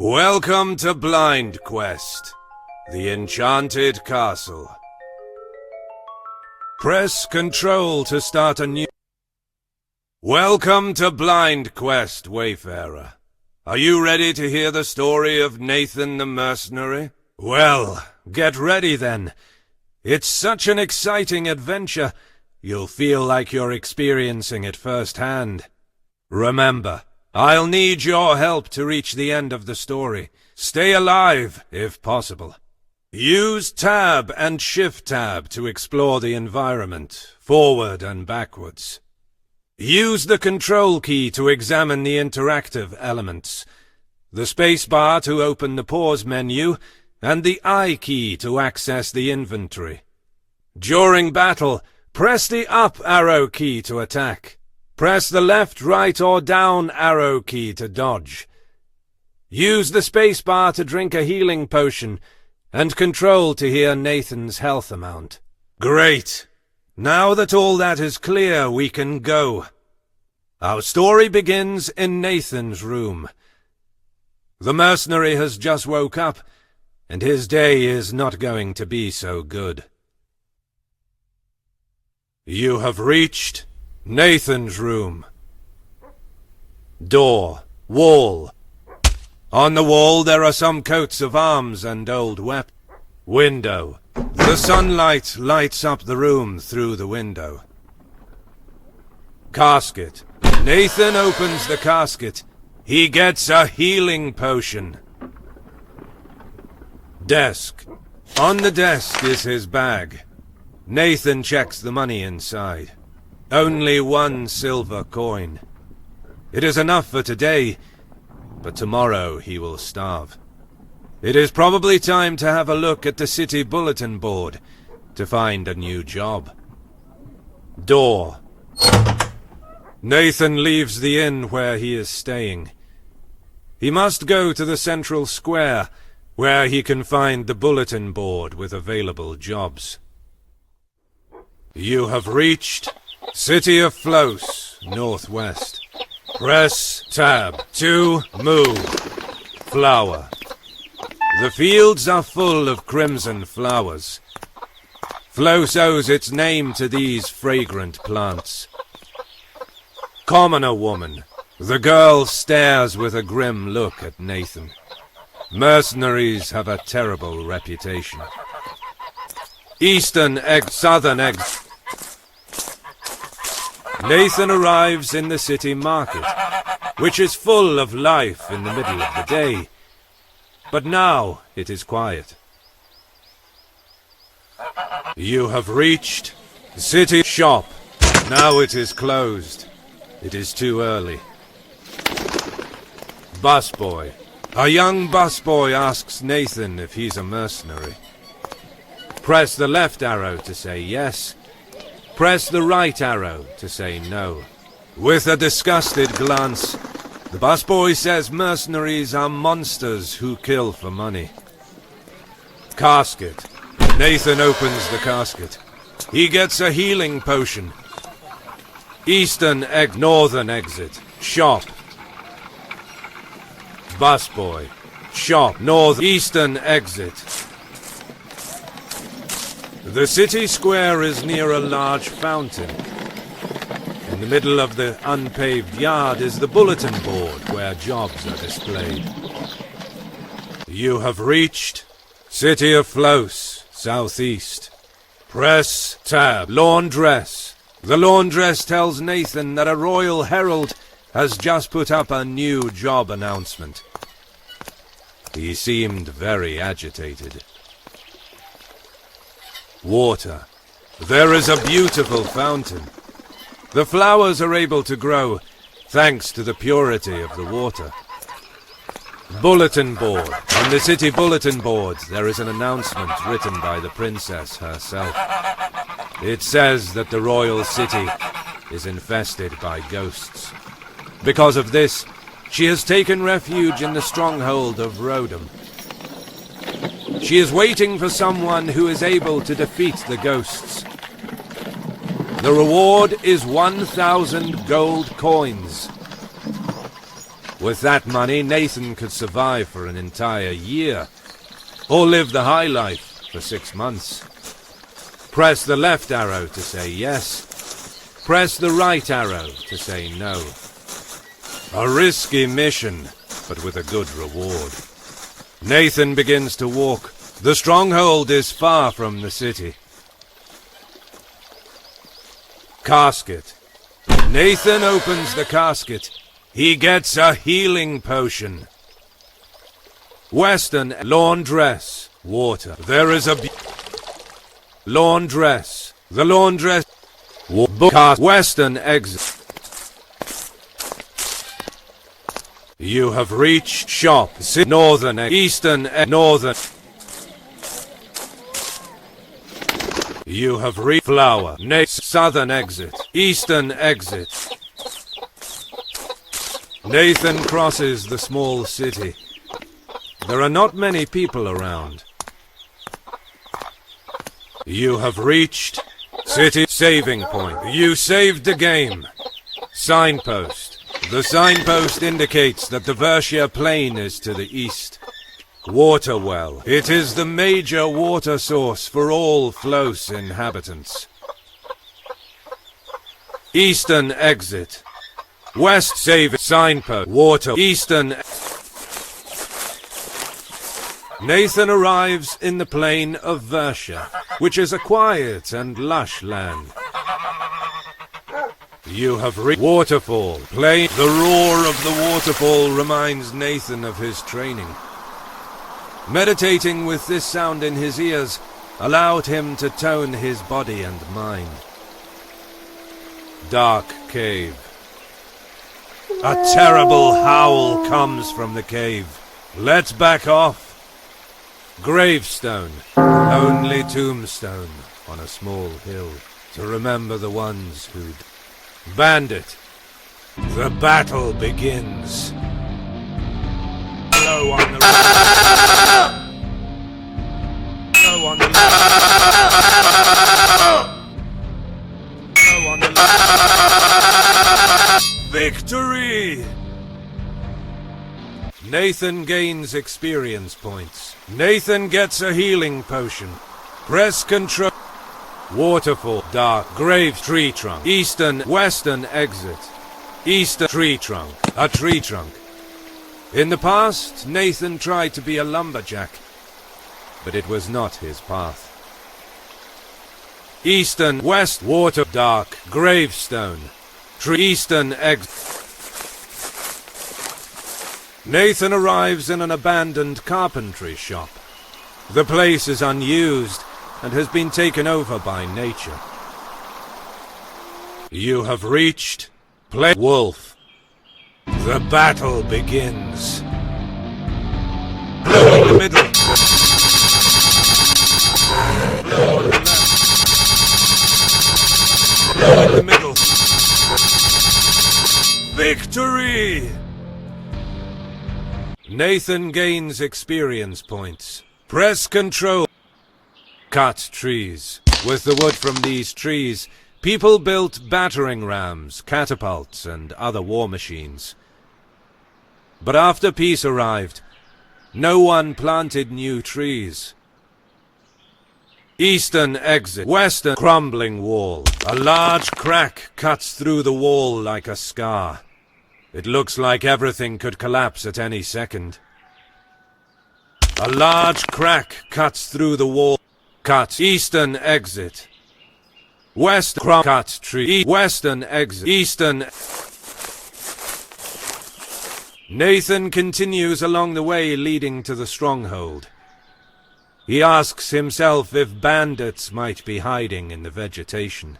Welcome to Blind Quest, the Enchanted Castle. Press Control to start a new... Welcome to Blind Quest, Wayfarer. Are you ready to hear the story of Nathan the Mercenary? Well, get ready then. It's such an exciting adventure, you'll feel like you're experiencing it firsthand. Remember, I'll need your help to reach the end of the story. Stay alive, if possible. Use Tab and Shift Tab to explore the environment, forward and backwards. Use the Control key to examine the interactive elements, the spacebar to open the Pause menu, and the I key to access the inventory. During battle, press the Up arrow key to attack. Press the left, right, or down arrow key to dodge. Use the spacebar to drink a healing potion, and Control to hear Nathan's health amount. Great! Now that all that is clear, we can go. Our story begins in Nathan's room. The mercenary has just woke up, and his day is not going to be so good. You have reached Nathan's room. Door, wall. On the wall there are some coats of arms and old weapons. Window. The sunlight lights up the room through the window. Casket. Nathan opens the casket. He gets a healing potion. Desk. On the desk is his bag. Nathan checks the money inside. Only 1 silver coin. It is enough for today, but tomorrow he will starve. It is probably time to have a look at the city bulletin board to find a new job. Door. Nathan leaves the inn where he is staying. He must go to the central square, where he can find the bulletin board with available jobs. You have reached City of Flos, northwest. Press Tab to move. Flower. The fields are full of crimson flowers. Flos owes its name to these fragrant plants. Commoner woman. The girl stares with a grim look at Nathan. Mercenaries have a terrible reputation. Eastern egg, southern egg. Nathan arrives in the city market, which is full of life in the middle of the day. But now it is quiet. You have reached the city shop. Now it is closed. It is too early. Busboy. A young busboy asks Nathan if he's a mercenary. Press the left arrow to say yes. Press the right arrow to say no. With a disgusted glance, the busboy says mercenaries are monsters who kill for money. Casket. Nathan opens the casket. He gets a healing potion. Eastern egg, northern exit. Shop. Busboy. Shop. North, eastern exit. The city square is near a large fountain. In the middle of the unpaved yard is the bulletin board where jobs are displayed. You have reached City of Flos, southeast. Press Tab. Laundress. The laundress tells Nathan that a royal herald has just put up a new job announcement. He seemed very agitated. Water. There is a beautiful fountain. The flowers are able to grow thanks to the purity of the water. Bulletin board. On the city bulletin board there is an announcement written by the princess herself. It says that the royal city is infested by ghosts. Because of this, she has taken refuge in the stronghold of Rodham. She is waiting for someone who is able to defeat the ghosts. The reward is 1,000 gold coins. With that money, Nathan could survive for an entire year, or live the high life for 6 months. Press the left arrow to say yes. Press the right arrow to say no. A risky mission, but with a good reward. Nathan begins to walk. The stronghold is far from the city. Casket. Nathan opens the casket. He gets a healing potion. Western laundress. Water. There is a laundress. The laundress. Western exit. You have reached shop. Northern, eastern, northern. You have reached flower. Southern exit. Eastern exit. Nathan crosses the small city. There are not many people around. You have reached city saving point. You saved the game. Signpost. The signpost indicates that the Versia Plain is to the east. Water well. It is the major water source for all Flos inhabitants. Eastern exit. West save signpost. Water. Eastern. Nathan arrives in the plain of Versia, which is a quiet and lush land. You have reached waterfall. Plain. The roar of the waterfall reminds Nathan of his training. Meditating with this sound in his ears allowed him to tone his body and mind. Dark cave. A terrible howl comes from the cave. Let's back off. Gravestone. Lonely tombstone on a small hill to remember the ones who'd... Bandit. The battle begins. Blow on the right. Blow on the left. Blow on the left. Victory! Nathan gains experience points. Nathan gets a healing potion. Press control. Waterfall. Dark. Grave. Tree trunk. Eastern. Western exit. Eastern. Tree trunk. A tree trunk. In the past, Nathan tried to be a lumberjack, but it was not his path. Eastern. West. Water. Dark. Gravestone. Tree. Eastern exit. Nathan arrives in an abandoned carpentry shop. The place is unused and has been taken over by nature. You have reached Wolf. The battle begins. Blow in the middle. Blow on the left. Blow in the middle. Victory! Nathan gains experience points. Press control. Cut trees. With the wood from these trees, people built battering rams, catapults, and other war machines. But after peace arrived, no one planted new trees. Eastern exit. Western crumbling wall. A large crack cuts through the wall like a scar. It looks like everything could collapse at any second. A large crack cuts through the wall. Cut. Eastern exit. West cut tree. Western exit. Eastern. Nathan continues along the way leading to the stronghold. He asks himself if bandits might be hiding in the vegetation.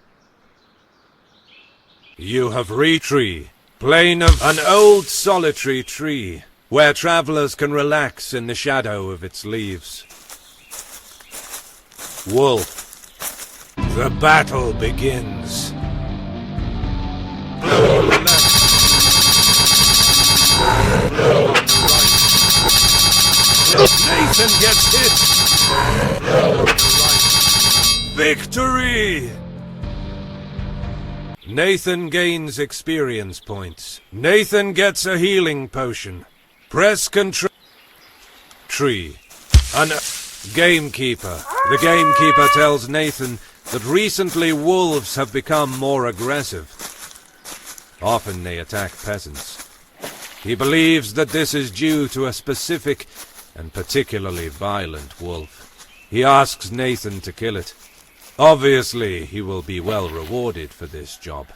You have reached tree. Plain of an old solitary tree, where travelers can relax in the shadow of its leaves. Wolf. The battle begins. Blow on the left. Blow on the right. Nathan gets hit. Blow on the right. Victory! Nathan gains experience points. Nathan gets a healing potion. Press control. Tree. An gamekeeper. The gamekeeper tells Nathan that recently wolves have become more aggressive. Often they attack peasants. He believes that this is due to a specific and particularly violent wolf. He asks Nathan to kill it. Obviously, he will be well rewarded for this job.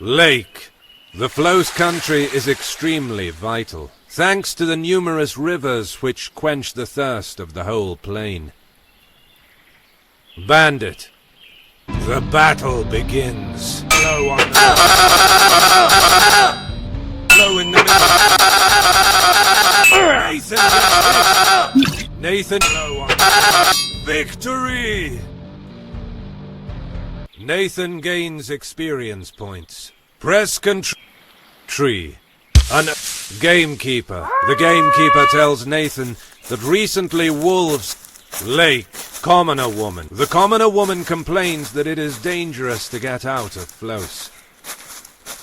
Lake. The Flows country is extremely vital, thanks to the numerous rivers which quench the thirst of the whole plain. Bandit. The battle begins. Blow on the blow in the middle. Nathan. Nathan. Blow on the victory. Nathan gains experience points. Press control. Tree. An gamekeeper. The gamekeeper tells Nathan that recently wolves. Lake. Commoner woman. The commoner woman complains that it is dangerous to get out of Flows.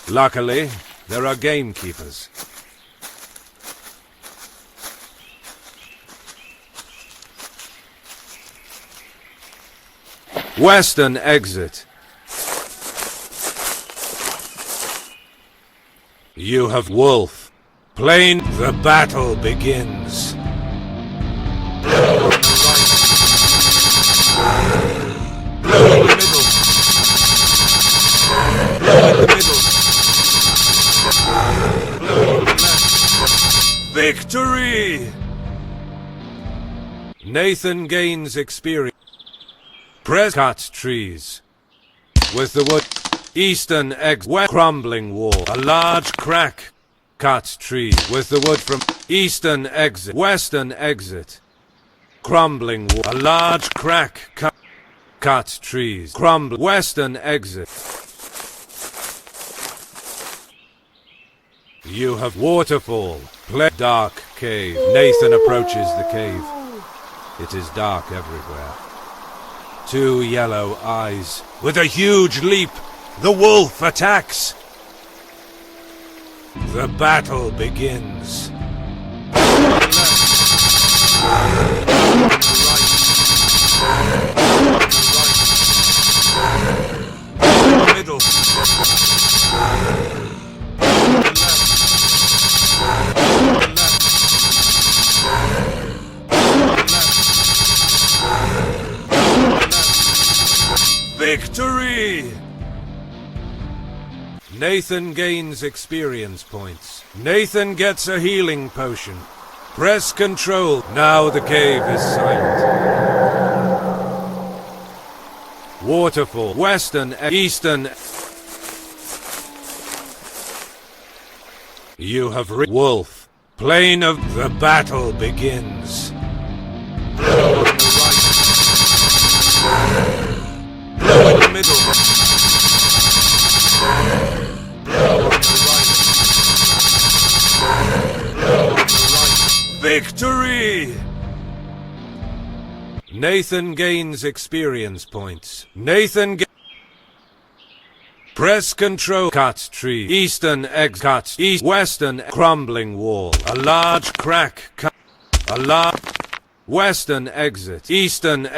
Luckily, there are gamekeepers. Western exit. You have wolf. Plain. The battle begins. Blow on the right. Blow in the middle. Blow in the middle. Blow on the left. Victory! Nathan gains experience. Press cut trees. With the wood. Eastern exit. Crumbling wall. A large crack. Cut trees. With the wood from eastern exit. Western exit. Crumbling wall. A large crack. Cut trees. Crumble. Western exit. You have waterfall. Play dark cave. Nathan approaches the cave. It is dark everywhere. Two yellow eyes. With a huge leap, the wolf attacks. The battle begins. Middle. Victory! Nathan gains experience points. Nathan gets a healing potion. Press control. Now the cave is silent. Waterfall. Western, eastern. You have wolf. Plain of the battle begins. Blow on the right. Blow in the middle. Blow on the right. Blow on the right. Victory! Nathan gains experience points. Nathan press control. Cut tree. Eastern exit. Cut. East. Western. Crumbling wall. A large crack. Cut. A large. Western exit. Eastern.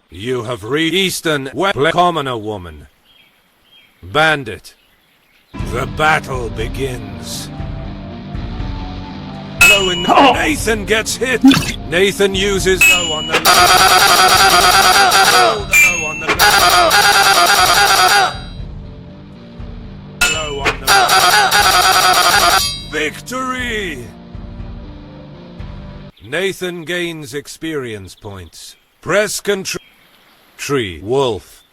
You have reached Eastern. Commoner woman. Bandit. The battle begins. Blow in the Nathan gets hit. Nathan uses low on the left. Low on the left. Low on the left. Victory! Nathan gains experience points. Press control. Tree. Wolf.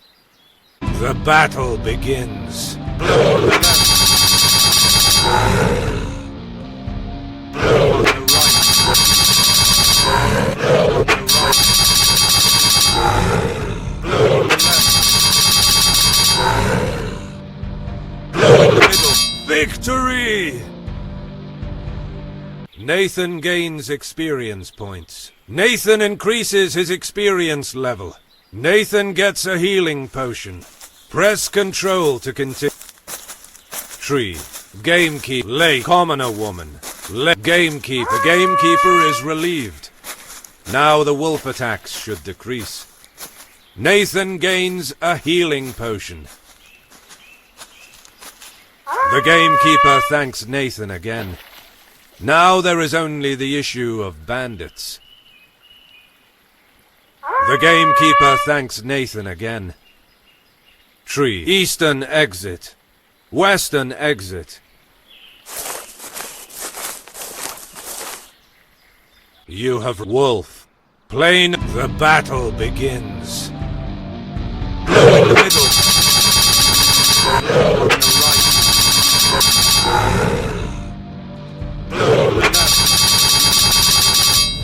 The battle begins. Blow on the left. Blow on the right. Blow on the right. Blow on the left. Blow in the middle. Victory! Nathan gains experience points. Nathan increases his experience level. Nathan gets a healing potion. Press control to continue. Tree. Gamekeeper. Lake. Commoner woman. Gamekeeper. Gamekeeper is relieved. Now the wolf attacks should decrease. Nathan gains a healing potion. The gamekeeper thanks Nathan again. Now there is only the issue of bandits. The gamekeeper thanks Nathan again. Tree. Eastern exit. Western exit. You have wolf. Plain. The battle begins. Blow in the middle. Blow on the right. Blow on the left.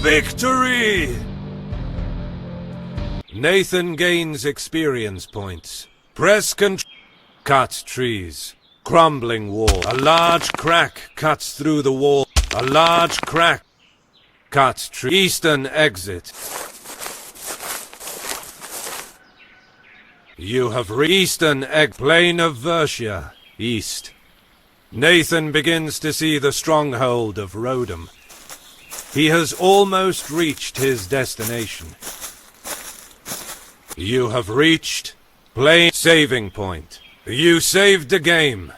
Victory! Nathan gains experience points. Press control. Cut trees. Crumbling wall. A large crack cuts through the wall. A large crack. Cut tree. Eastern exit. You have Eastern egg. Plain of Versia. East. Nathan begins to see the stronghold of Rodham. He has almost reached his destination. You have reached plain saving point. You saved the game.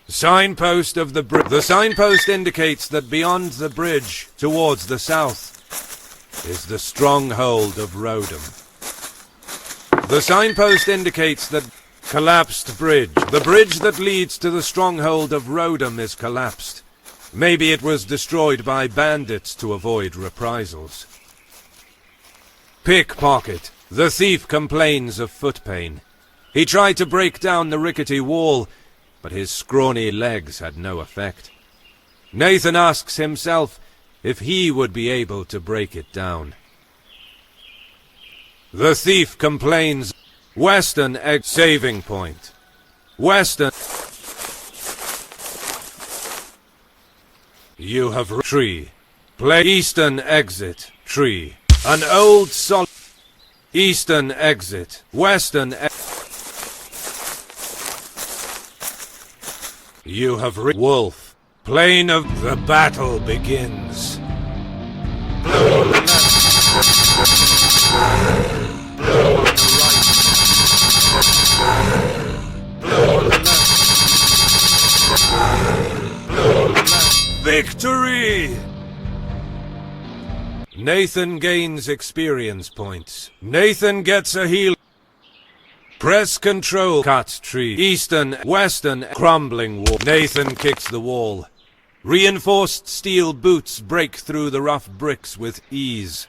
Signpost of the bridge. The signpost indicates that beyond the bridge, towards the south, is the stronghold of Rodham. The signpost indicates that collapsed bridge. The bridge that leads to the stronghold of Rodham is collapsed. Maybe it was destroyed by bandits to avoid reprisals. Pickpocket. The thief complains of foot pain. He tried to break down the rickety wall, but his scrawny legs had no effect. Nathan asks himself if he would be able to break it down. The thief complains. Western egg saving point. Western. You have tree. Play Eastern exit. Tree. An old solid. Eastern exit. Western You have wolf. Plain of the battle begins. Blow on the left. Blow on the right. Blow on the left. Blow on the left. Victory! Nathan gains experience points. Nathan gets a heal. Press control. Cut tree. Eastern, western, crumbling wall. Nathan kicks the wall. Reinforced steel boots break through the rough bricks with ease.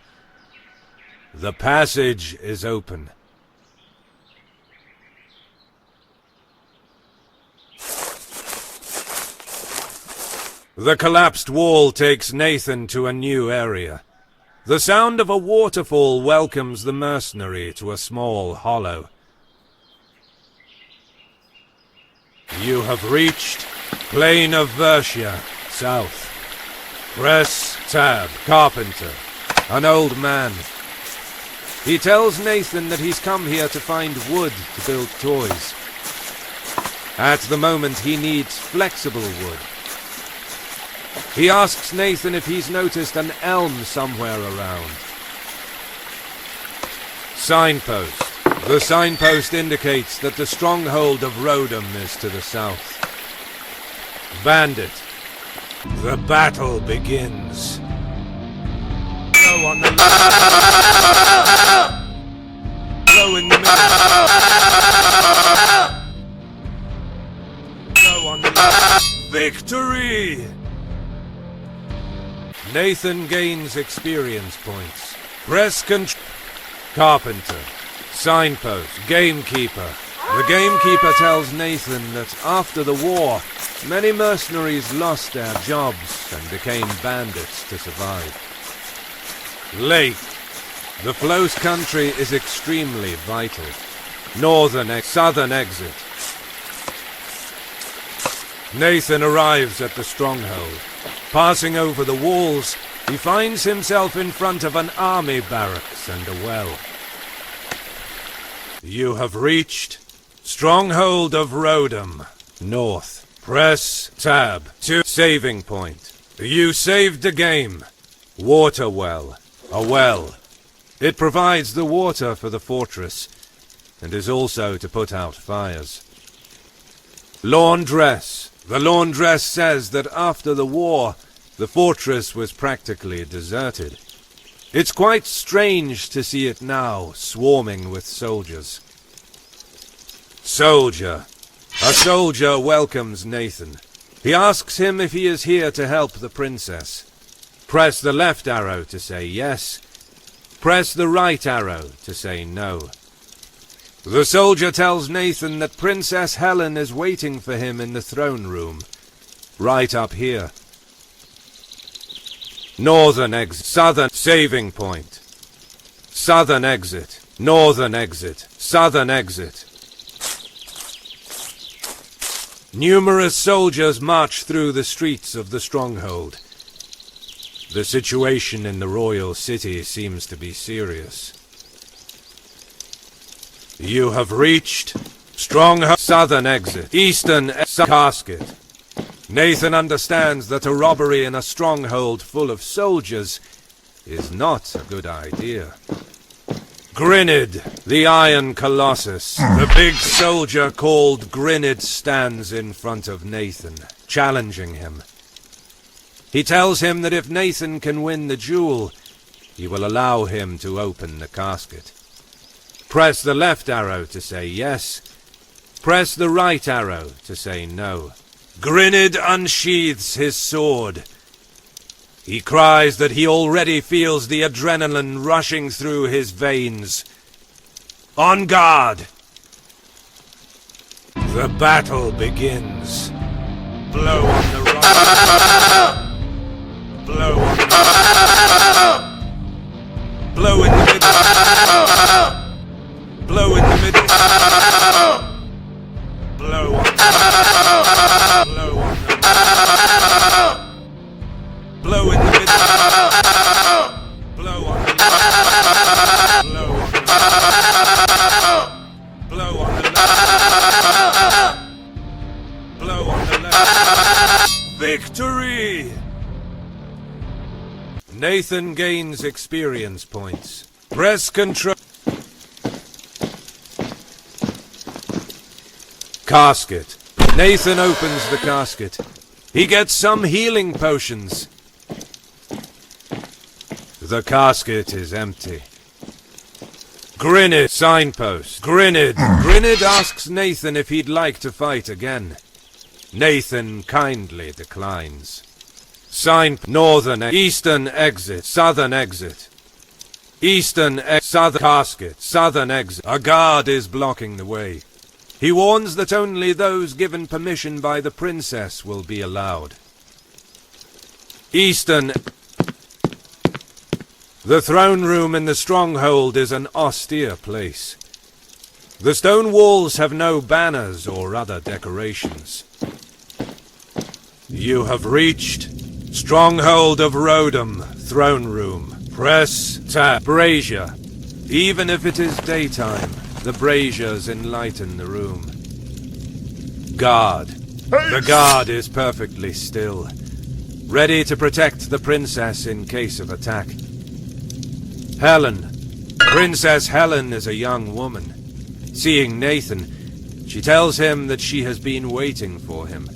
The passage is open. The collapsed wall takes Nathan to a new area. The sound of a waterfall welcomes the mercenary to a small hollow. You have reached Plain of Versia, south. Press tab. Carpenter. An old man. He tells Nathan that he's come here to find wood to build toys. At the moment he needs flexible wood. He asks Nathan if he's noticed an elm somewhere around. Signpost. The signpost indicates that the stronghold of Rodham is to the south. Bandit. The battle begins. Blow on the left. Blow in the middle. Blow on the left. Victory! Nathan gains experience points. Press control. Carpenter. Signpost. Gamekeeper. The gamekeeper tells Nathan that after the war, many mercenaries lost their jobs and became bandits to survive. Lake. The Flows country is extremely vital. Southern exit. Nathan arrives at the stronghold. Passing over the walls, he finds himself in front of an army barracks and a well. You have reached Stronghold of Rodum, north. Press tab to saving point. You saved the game. Water well. A well. It provides the water for the fortress, and is also to put out fires. Laundress. The laundress says that after the war, the fortress was practically deserted. It's quite strange to see it now, swarming with soldiers. Soldier. A soldier welcomes Nathan. He asks him if he is here to help the princess. Press the left arrow to say yes. Press the right arrow to say no. The soldier tells Nathan that Princess Helen is waiting for him in the throne room, right up here. Northern exit. Southern saving point. Southern exit. Northern exit. Southern exit. Numerous soldiers march through the streets of the stronghold. The situation in the royal city seems to be serious. You have reached Stronghold. Southern exit. Eastern casket. Nathan understands that a robbery in a stronghold full of soldiers is not a good idea. Grinid, the Iron Colossus. The big soldier called Grinid stands in front of Nathan, challenging him. He tells him that if Nathan can win the duel, he will allow him to open the casket. Press the left arrow to say yes. Press the right arrow to say no. Grinid unsheathes his sword. He cries that he already feels the adrenaline rushing through his veins. On guard! The battle begins. Blow on the right. Blow on the right. Blow in the middle. Blow in the middle. Blow on the right. Blow on the right. Blow in the middle. Blow on the left. Blow on the right. Blow on the left. Blow on the left. Victory! Nathan gains experience points. Press control. Casket. Nathan opens the casket. He gets some healing potions. The casket is empty. Grinid, signpost. Grinid. Grinid asks Nathan if he'd like to fight again. Nathan kindly declines. Northern, eastern exit, southern exit. Eastern southern casket, southern exit. A guard is blocking the way. He warns that only those given permission by the princess will be allowed. Eastern. The throne room in the stronghold is an austere place. The stone walls have no banners or other decorations. You have reached Stronghold of Rodum, throne room. Press tab. Brazier. Even if it is daytime, the braziers enlighten the room. Guard. The guard is perfectly still, ready to protect the princess in case of attack. Helen. Princess Helen is a young woman. Seeing Nathan, she tells him that she has been waiting for him.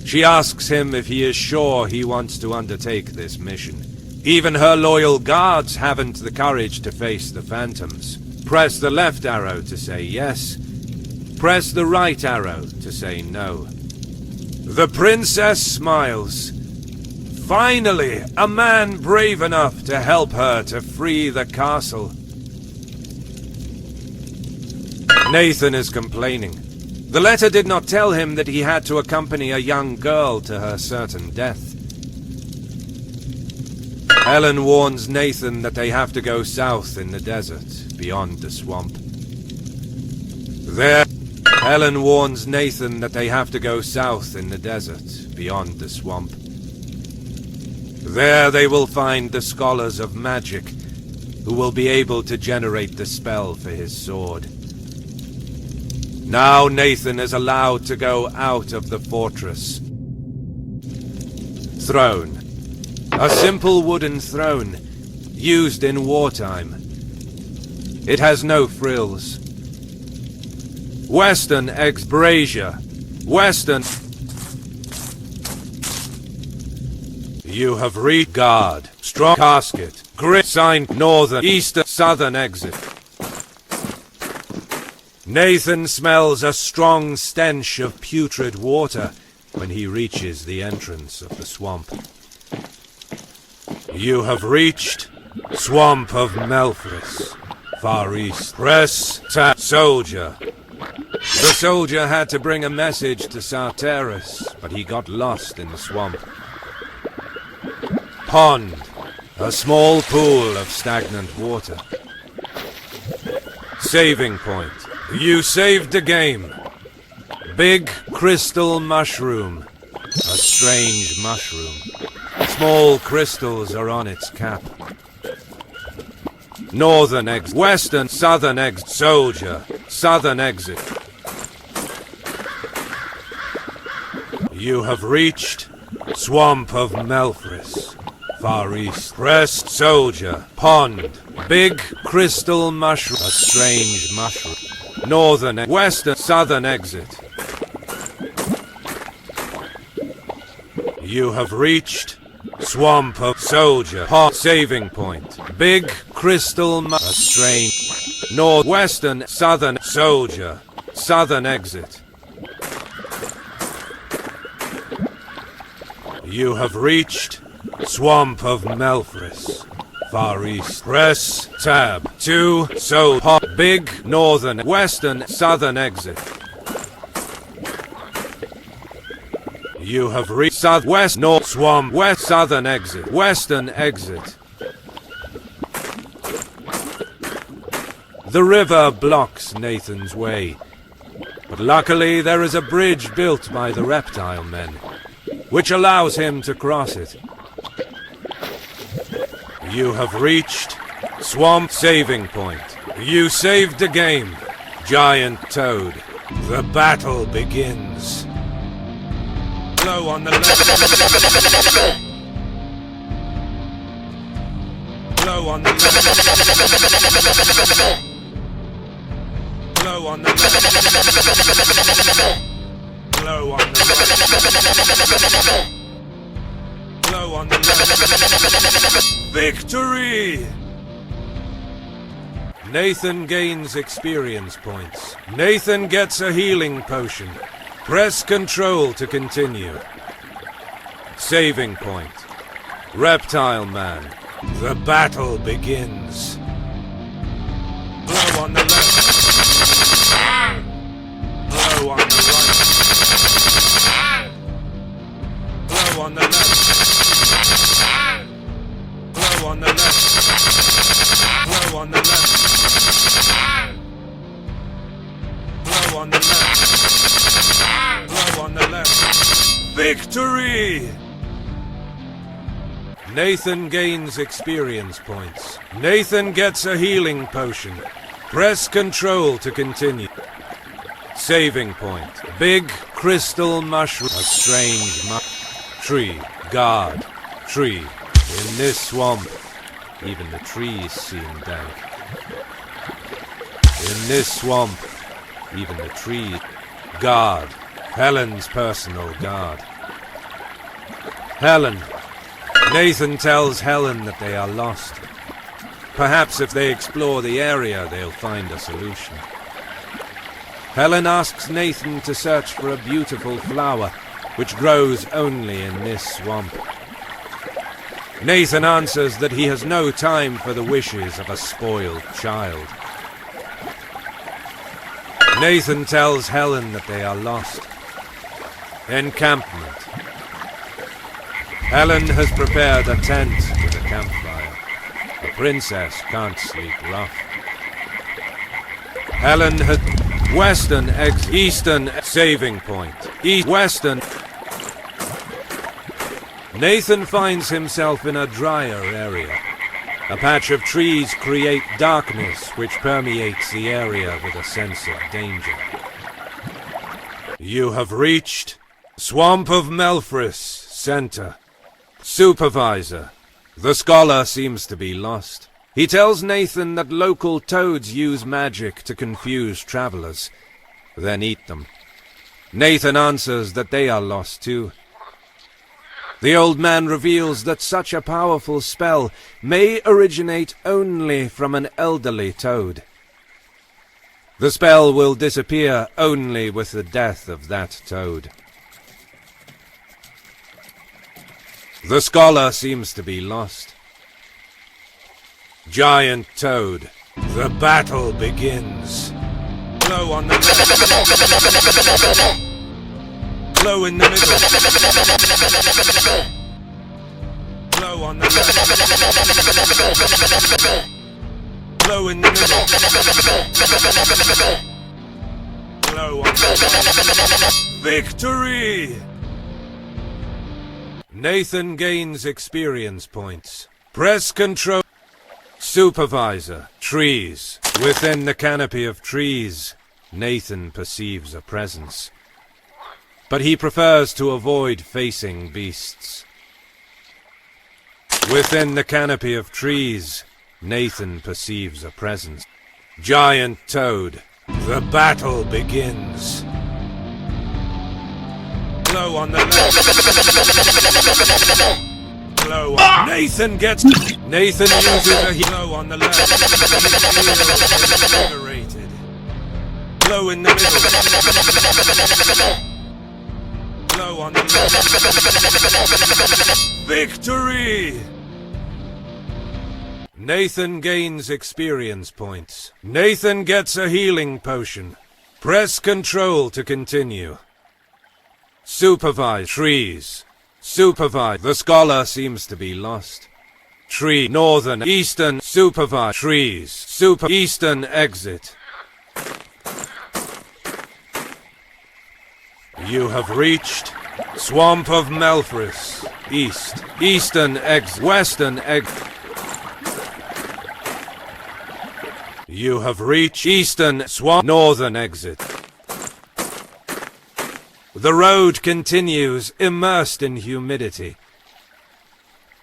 She asks him if he is sure he wants to undertake this mission. Even her loyal guards haven't the courage to face the phantoms. Press the left arrow to say yes. Press the right arrow to say no. The princess smiles. Finally, a man brave enough to help her to free the castle. Nathan is complaining. The letter did not tell him that he had to accompany a young girl to her certain death. Helen warns Nathan that they have to go south in the desert, beyond the swamp. Helen warns Nathan that they have to go south in the desert, beyond the swamp. There they will find the scholars of magic, who will be able to generate the spell for his sword. Now Nathan is allowed to go out of the fortress. Throne. A simple wooden throne, used in wartime. It has no frills. Western brazier. Western. You have reached guard. Strong casket. Grit sign. Northern, eastern, southern exit. Nathan smells a strong stench of putrid water when he reaches the entrance of the swamp. You have reached Swamp of Melfris, far east. Press tab soldier. The soldier had to bring a message to Sarteris, but he got lost in the swamp. Pond, a small pool of stagnant water. Saving point. You saved the game. Big crystal mushroom. A strange mushroom. Small crystals are on its cap. Northern exit. Western, southern exit. Soldier. Southern exit. You have reached Swamp of Melfris, far east. Press soldier. Pond. Big crystal mushroom. A strange mushroom. Northern, western, southern exit. You have reached Swamp of Soldier. Pond. Saving point. Big crystal a strange. Northwestern, southern, soldier. Southern exit. You have reached Swamp of Melfris, far east. Press tab 2 so big northern western southern exit. You have reached southwest north swamp west southern exit western exit. The river blocks Nathan's way, but luckily there is a bridge built by the reptile men, which allows him to cross it. You have reached Swamp Saving Point. You saved the game, Giant Toad. The battle begins. Blow on the left. Blow on the left. Blow on the left. Blow on the right. Blow on the left. Victory! Nathan gains experience points. Nathan gets a healing potion. Press Control to continue. Saving point. Reptile Man. The battle begins. Blow on the left. Blow on the right. Blow on the left. Blow on the left. Blow on the left. Blow on the left. Blow on the left. Victory! Nathan gains experience points. Nathan gets a healing potion. Press Control to continue. Saving point. Big crystal mushroom. A strange tree. Guard. Tree. In this swamp, even the trees seem dank. In this swamp, even the trees. Guard. Helen's personal guard. Helen. Nathan tells Helen that they are lost. Perhaps if they explore the area, they'll find a solution. Helen asks Nathan to search for a beautiful flower, which grows only in this swamp. Nathan answers that he has no time for the wishes of a spoiled child. Nathan tells Helen that they are lost. Encampment. Helen has prepared a tent with a campfire. The princess can't sleep rough. Helen has western eastern saving point. Western. Nathan finds himself in a drier area. A patch of trees create darkness which permeates the area with a sense of danger. You have reached Swamp of Melfris, Center. Supervisor. The scholar seems to be lost. He tells Nathan that local toads use magic to confuse travelers, then eat them. Nathan answers that they are lost too. The old man reveals that such a powerful spell may originate only from an elderly toad. The spell will disappear only with the death of that toad. The scholar seems to be lost. Giant toad. The battle begins. Blow on the left. Blow in the middle. Blow on the left. Blow in the middle. Blow on the right. Victory! Nathan gains experience points. Press control. Supervisor. Trees. Within the canopy of trees, Nathan perceives a presence. But he prefers to avoid facing beasts. Within the canopy of trees, Nathan perceives a presence. Giant toad. The battle begins. Blow on the left. Blow on. Nathan gets. Nathan uses a blow on the left. He feels invigorated. Blow in the middle. Blow on the left. Victory! Nathan gains experience points. Nathan gets a healing potion. Press control to continue. Supervise. Trees. Supervise. The scholar seems to be lost. Tree. Northern. Eastern. Supervise. Trees. Super. Eastern exit. You have reached Swamp of Melfris. East. Eastern exit. Western exit. You have reached Eastern Swamp. Northern exit. The road continues, immersed in humidity.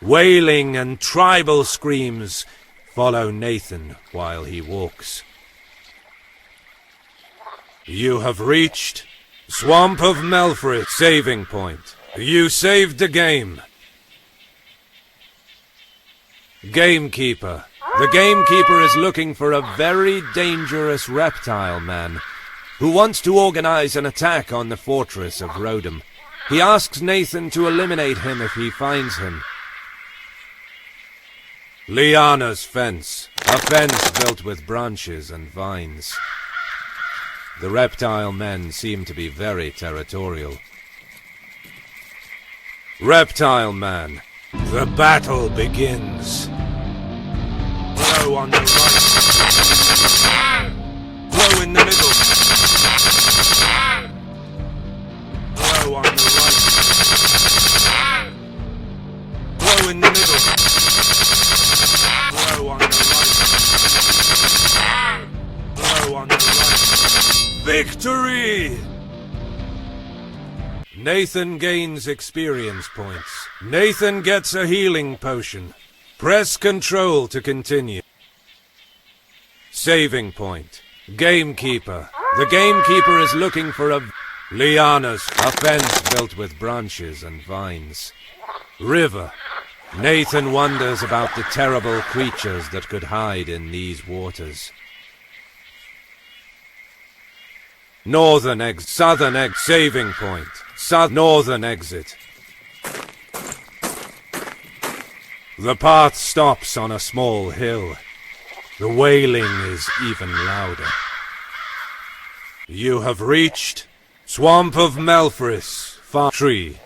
Wailing and tribal screams follow Nathan while he walks. You have reached Swamp of Melfris. Saving point. You saved the game. Gamekeeper. The gamekeeper is looking for a very dangerous reptile man who wants to organize an attack on the fortress of Rodham. He asks Nathan to eliminate him if he finds him. Liana's fence. A fence built with branches and vines. The reptile men seem to be very territorial. Reptile man. The battle begins. Blow on the right. Blow in the middle. Blow on the right. Blow in the middle. Blow on the right. Blow on the right. Victory! Nathan gains experience points. Nathan gets a healing potion. Press control to continue. Saving point. Gamekeeper. The gamekeeper is looking for a lianas, a fence built with branches and vines. River. Nathan wonders about the terrible creatures that could hide in these waters. Northern exit. Southern exit. Saving point. Northern exit. The path stops on a small hill. The wailing is even louder. You have reached Swamp of Melfris. Tree.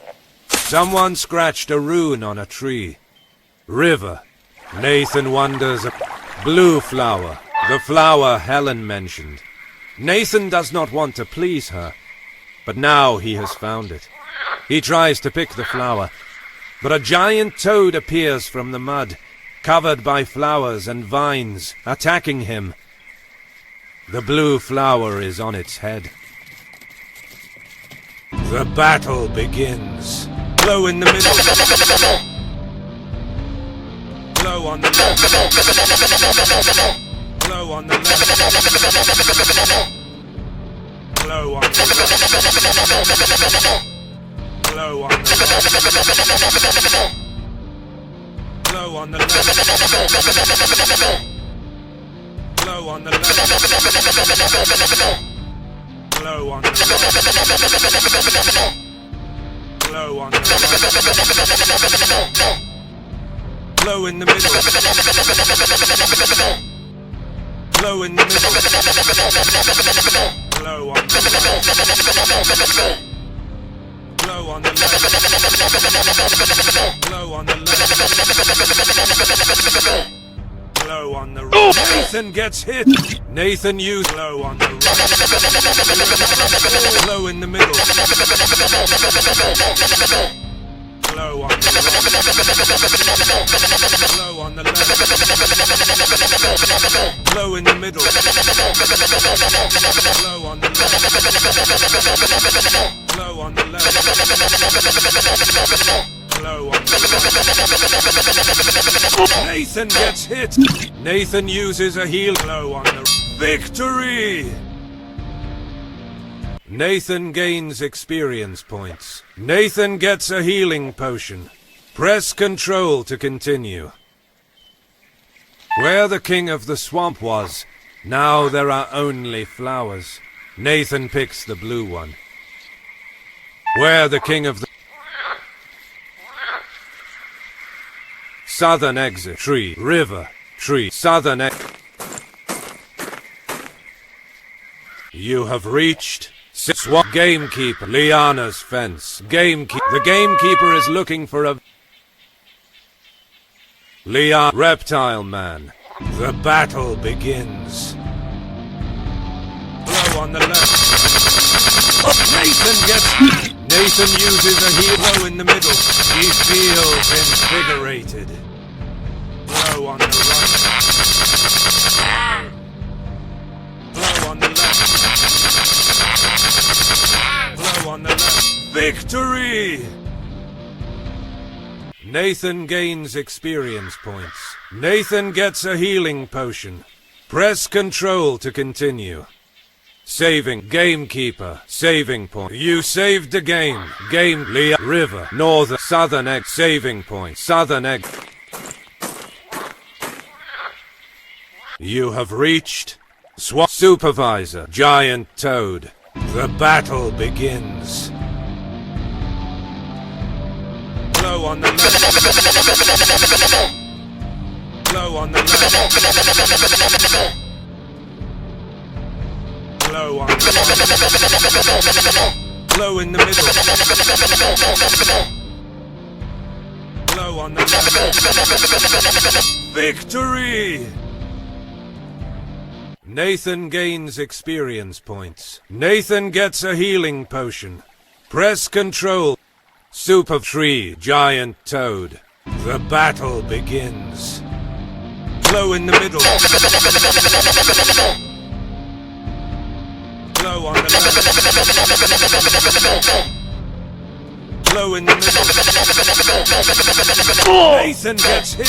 Someone scratched a rune on a tree. River. Nathan wonders. Blue flower. The flower Helen mentioned. Nathan does not want to please her, but now he has found it. He tries to pick the flower, but a giant toad appears from the mud, covered by flowers and vines, attacking him. The blue flower is on its head. The battle begins. Blow in the middle. Blow on the left. Blow on the left. Blow on the right. Blow on the right. Blow on the left. Blow on the left. Blow on the right. Blow on the right. Blow in the middle. Blow in the middle. Blow on the right. Blow on the left. Blow on the left. Blow on the right. Nathan gets hit. Nathan used blow on the right. Blow in the middle. Blow on the right. Blow on the left. Blow in the middle. Blow on the left. Blow on the left. Blow on the right. Nathan gets hit. Nathan uses a heal. Blow on the victory. Nathan gains experience points. Nathan gets a healing potion. Press Control to continue. Where the king of the swamp was, now there are only flowers. Nathan picks the blue one. Where the king of the southern exit, tree, river, tree, southern exit. You have reached swamp gamekeeper, Liana's fence. The gamekeeper is looking for a reptile man. The battle begins. Blow on the left. Nathan gets. Nathan uses a hero in the middle. He feels invigorated. Blow on the right. Blow on the left. Blow on the left. Victory! Nathan gains experience points. Nathan gets a healing potion. Press Control to continue. Saving. Gamekeeper. Saving point. You saved the game. Game. Lea. River. Northern. Southern egg. Saving point. Southern egg. You have reached swamp supervisor. Giant Toad. The battle begins. Blow on the left. Blow on the left. Blow on the right. Blow in the middle. Blow on the left. Victory! Nathan gains experience points. Nathan gets a healing potion. Press Control. Super Tree, Giant Toad. The battle begins. Blow in the middle. Blow on the left. Blow in the middle. Nathan gets hit.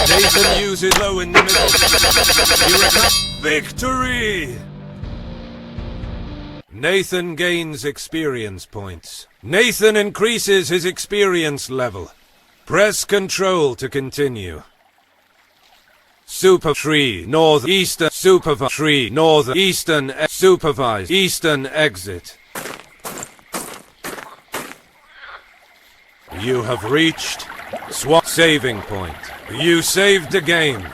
Nathan uses blow in the middle. He recovers. Victory! Nathan gains experience points. Nathan increases his experience level. Press Control to continue. Super Tree, Northeastern Supervisor Tree, Northeastern Supervise, Eastern Exit. You have reached swamp saving point. You saved the game.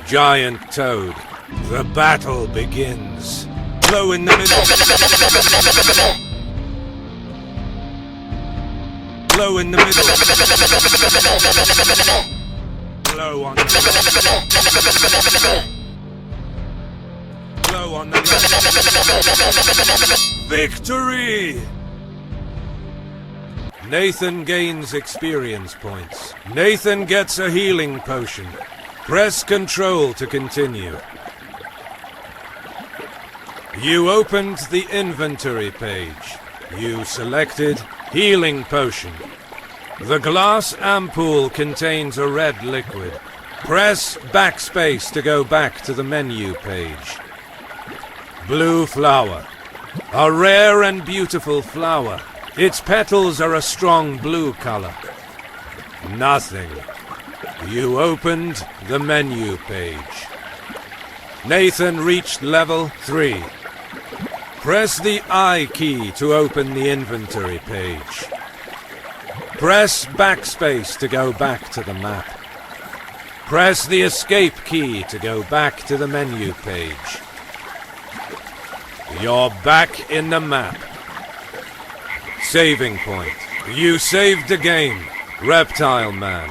Giant Toad. The battle begins. Blow in the middle. Blow in the middle. Blow on the right. Blow on the left. Victory! Nathan gains experience points. Nathan gets a healing potion. Press Control to continue. You opened the inventory page. You selected Healing Potion. The glass ampoule contains a red liquid. Press backspace to go back to the menu page. Blue flower. A rare and beautiful flower. Its petals are a strong blue color. Nothing. You opened the menu page. Nathan reached level 3. Press the I key to open the inventory page. Press backspace to go back to the map. Press the escape key to go back to the menu page. You're back in the map. Saving point. You saved the game, Reptile Man.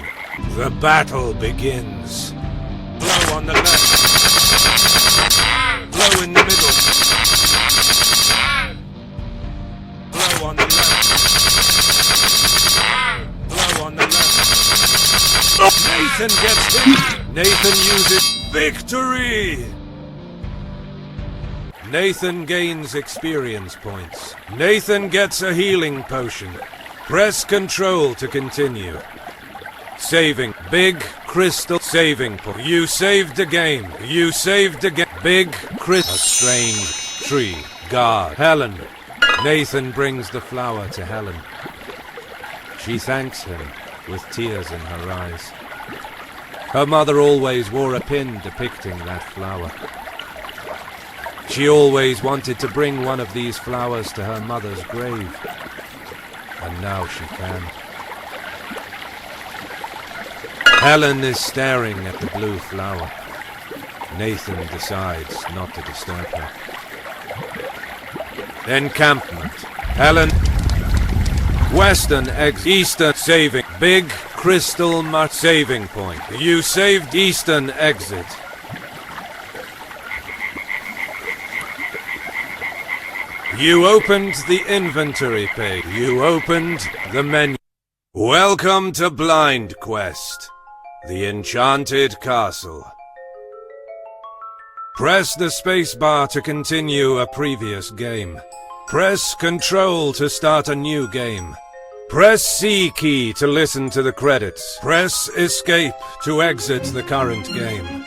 The battle begins. Blow on the left. Blow in the middle. Blow on the left. Blow on the left. Nathan gets hit. Nathan uses victory. Nathan gains experience points. Nathan gets a healing potion. Press Control to continue. Saving. Big crystal saving point. You saved the game. You saved the game. Big crystal. A strange tree. Guard. Helen. Nathan brings the flower to Helen. She thanks him with tears in her eyes. Her mother always wore a pin depicting that flower. She always wanted to bring one of these flowers to her mother's grave. And now she can. Helen is staring at the blue flower. Nathan decides not to disturb her. Encampment. Helen. Western Eastern saving. Big crystal saving point. You saved Eastern exit. You opened the inventory page. You opened the menu. Welcome to Blind Quest, the Enchanted Castle. Press the spacebar to continue a previous game. Press Control to start a new game. Press C key to listen to the credits. Press Escape to exit the current game.